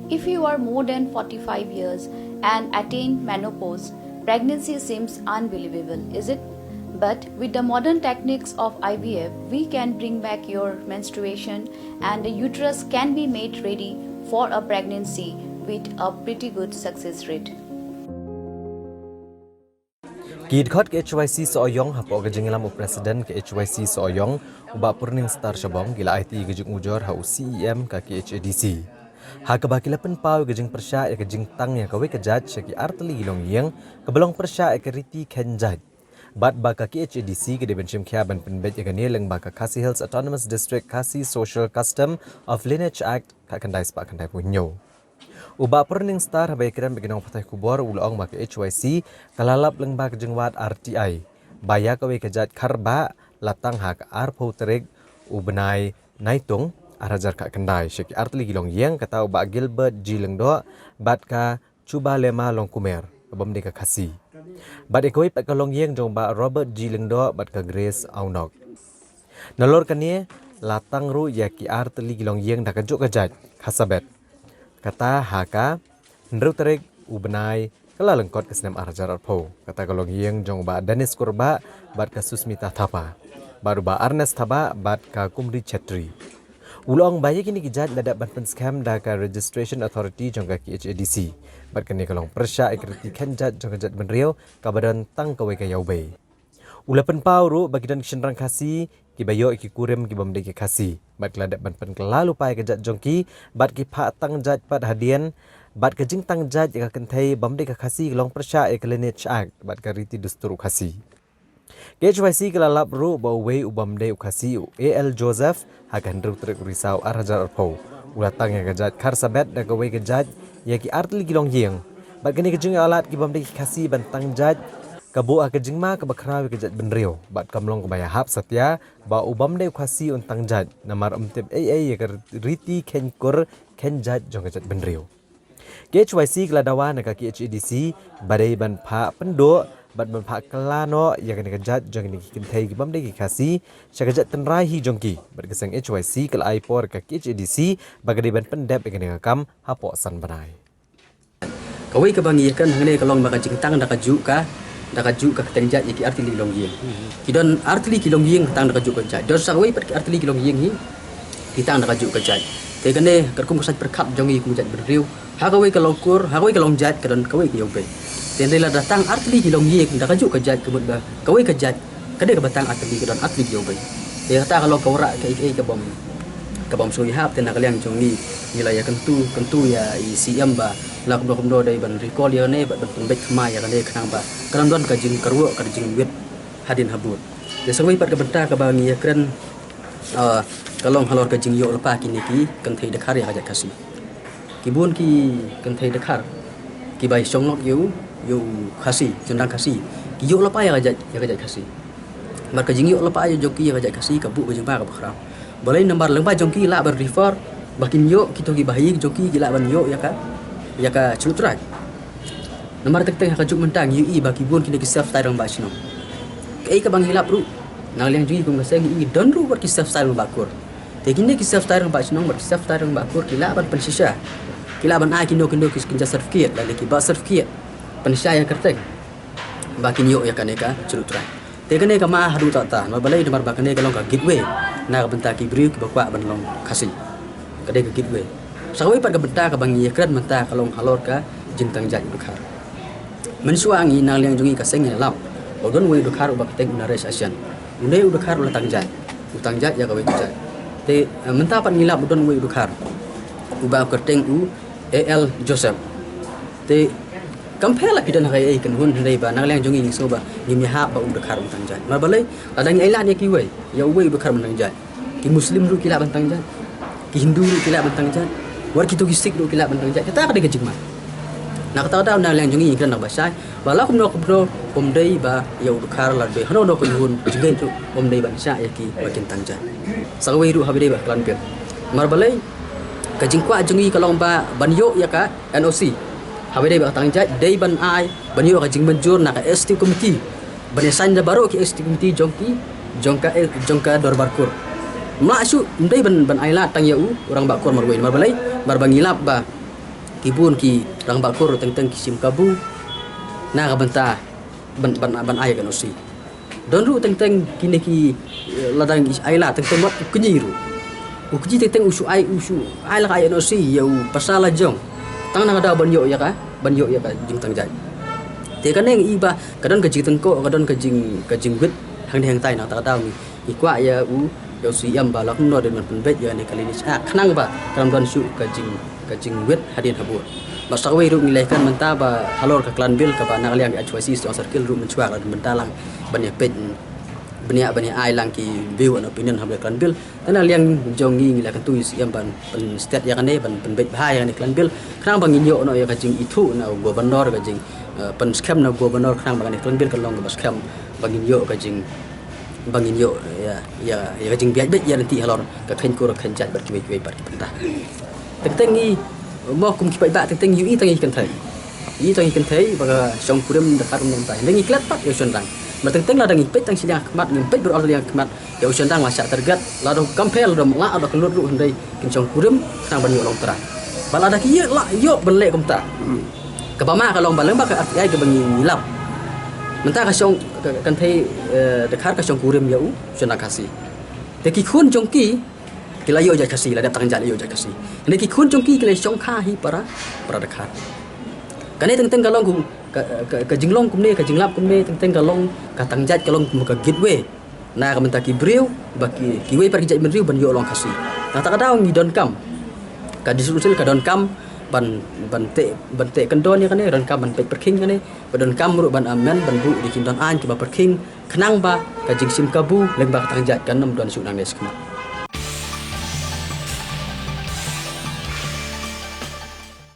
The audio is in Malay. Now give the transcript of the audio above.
If you are more than 45 years and attain menopause, pregnancy seems unbelievable, is it? But with the modern techniques of IVF, we can bring back your menstruation and the uterus can be made ready for a pregnancy with a pretty good success rate. Kidkhot ke HYC Soyong hapo ke jengilam presiden ke HYC Soyong ubak purning star Shabong gila IT ke jeng ujor hau CEM ka ke HADC. Ha ke bakila pen pau ke jeng persya ke jeng tang yang kawe ke jaj syaki arteli gilong yang ke belong persya ke riti ken jaj. Bat baka ke HADC ke debenchim kia ban penbet ke nileng baka Khasi Hills Autonomous District Khasi Social Custom of Lineage Act ka kendai sepak kendai punyo. Ubak purning star habai kiram beginong patah kubor ulong baka HYC kalalap leng baka jengwat RTI. Baya kawe kejat karba latang hak arpo terig ubenai naitung arajar kak kendai syaki artli gilong yang kata ubak Gilbert G lengdo bat ka cuba lema long kumer kebam deka kasi. Bat ekowi pat kalong yang jong ba Robert G lengdo bat ka Grace Aunok. Nalor kanie latang ru yaki artli gilong yang dak kajuk kejat khasabet. Kata haka ndru terig ubenai kala lengkot ke senam arajar arpo kata kalong yang jong ba Dennis Kurba bat ka Susmita Thapa baru ba Ernest Thaba bat ka Kumri Chetri ulong bayi kini kijat ladak ban scam da ka Registration Authority jong ka HADC bat kini kalong persya ikriti kenjat jong kejat benriau ka badan tang kawe ka yaubei ulapan pau ru bagi dan kishenrang kasi ki bayo ki kurim ki bamde ki kasi bat ladak ban kelalu pai kejat jongki bat ki pha tang jat pat hadian bat ke jing tang jat ka kentai bamde ka kasi long persya Lineage Act bat ka riti dusturu kasi KHYC kelalap ru bawei ubamde ukasi AL Joseph hakan ru trek risau arajar arpo ulatang yang kejat karsabet da gawe kejat yaki artli gilong yeng bat kini kejing alat ki bamde ki kasi bantang jat kabo akejing ma kebakrawi kejat benrio bat kamlong kebaya hap satya ba ubamde ukasi untang jat namar umtip AA ya riti kenkur kenjat jong kejat benrio KHYC keladawan naka KHADC badai ban pha pendo bat ban pha kelano yang kena kejat jong ni kintai gibam de kasi syakajat tenrai hi jongki bat keseng HYC kel aipor ka KHADC bagade ban pendep kena kam hapo san banai kawai ka bangi kan hangne kalong baka jingtang da kaju ka tenjat yaki artili long yeng kidon artili kilong yeng tang da kaju ka jat dos sakawai pat artili kilong yeng hi kitang da kaju ka jat te kane kerkum kusat perkap jongi kumjat berriu hakawai kalong kur hakawai kalong jat kadon kawai ki yobe tendela datang artli kilong yek da kaju ka jat kebut ba kawai ka jat kade ka batang artli kadon artli ki yobe te kata kalau kawra ka ik ka bom sui hap tena kaliang jongi nilai ya kentu ya ICM ba lak do dai ban recall ya ne ba bet khma ya kane khnang ba kadon don ka jing karwo ka jing wet hadin habut de sawai pat ka benta ka ba ngi kren kalong halor ka jing yo lepa kini ki kan thei de khar ya jat kasi kibun ki kan thei de khar ki bai songnok yu khasi jendang khasi ki yo lepa ya jat kasi mar ka jing yo lepa ya joki ya jat kasi ka bu ka jing ba ka khram boleh nomor lengba jongki la ber refer bakin yo kita ki bahi joki gila ban yo ya ka culutrai nomor tek ka juk mentang yu i baki bun kini ki self style ba sino kai ka bang hilap ru nang liang jui kum kaseng i don ru ber ki self style ba kur te kini ki self style ba sino ber self style ba kur gila ban pensisha gila ban a kino ki kinja certificate la ki ba certificate pensisha yang kerteng bakin yo ya kaneka culutrai te kene ka ma hadu ta ma balai nomor ba kene kalong ka giveaway na ka benta ki briu ki bakwa ban long kasi kade ka giveaway sakawai pat ka benta ka bangi kran menta kalong halor ka jintang jat dukhar mensuangi nang liang jungi ka seng lap odon we dukhar ubak teng unares asian unai dukhar ulah utang jat ya ka we jat te menta pat ngilap odon we dukhar ubak ka teng u AL Joseph te kampela kidan hai kan hun dei ba nang liang jungi ni soba ngim ya ha ba dukhar utang jat ma balai ladang ai la ni ki we ya we dukhar utang jat ki muslim ru kila bantang jat ki hindu ru kila bantang jat war ki to ki sikh ru kila bantang jat kita ka de jingma nak ta da nang liang jungi kan nak basai bala kum no kum dei ba ya dukhar la be hano no ko hun jingen tu dei ban sha ya ki bakin tang jat sakawai ru habi dei ba klan pe mar balai ka jingkwa jungi kalong ba banyo ya ka NOC habi dei ba tang jat dei ban ai banyo ka jing manjur nak ST committee banesan da baru ki ST committee jongka dor barkur masuk ndai ban aila tang ya orang bakur marwin marbalai marbangilap ba kibun ki rang bakur teng kisim kabu na ka banta ban ai kan osi don ru teng kini ki ladang is ai la teng mat kunyi ru ukji teng usu ai la ai no si ya pasala jong tang na ada ban yo ya ka jing tang jai te kan neng iba kadon ka jing teng ko kadon ka jing wit hang tai na ta da mi ikwa ya yo si am ba la no de man pen bet ya ni kali ni khnang ba kam don su ka jing wit hadin habu masak we ru nilai kan menta ba halor ka klan bil ka ba na liang HYC so circle ru men chwa la menta lang ban ya pet benia ai lang ki view and opinion ham klan bil tana liang jong ngi la kan tu siam ban state ya kan ne ban bet bahai ni klan bil khnang bang inyo no ya ka jing itu na gobernur ka jing pen scam na gobernur khnang bang ni klan bil kan long ka scam bang inyo ka jing ya ka jing biat bet ya nanti halor ka khen ko khen jat ber ki bar penta teng ngi mo kum ki ba teng yu i teng kan thai ba song kurem dekat nom tai ngi klat pat yo son rang mà teng la dang ipet tang silang khmat ngim pet berol yang khmat ya usan tang masa tergat la do kampel do la do kelut ru ndai kincong kurim tang ban yo long tera bala da ki la yo ben le kom ta ka ba ma ka long baleng ba ka ai ka bangi lap menta ka song kan thai dekat ka song kurim ya u sona kasi te ki khun jong ki la yo ja kasi la da tang ja yo ja kasi ne ki khun jong ki le song kha hi para dekat kan teng ka long ku ka jinglong kumne ka jinglap kumne teng ka long ka tangjat ka long ka gitwe na ka menta ki briu ba ki we par ki jat briu ban yo long kasi ta ka daw ngi don kam ka disusul ka don kam ban te kan don ya kan don kam ban pe perking kan don kam ru ban amen ban bu di kin don an ki ba perking khnang ba ka jing sim kabu leng ba tangjat kan nam don su nang des kma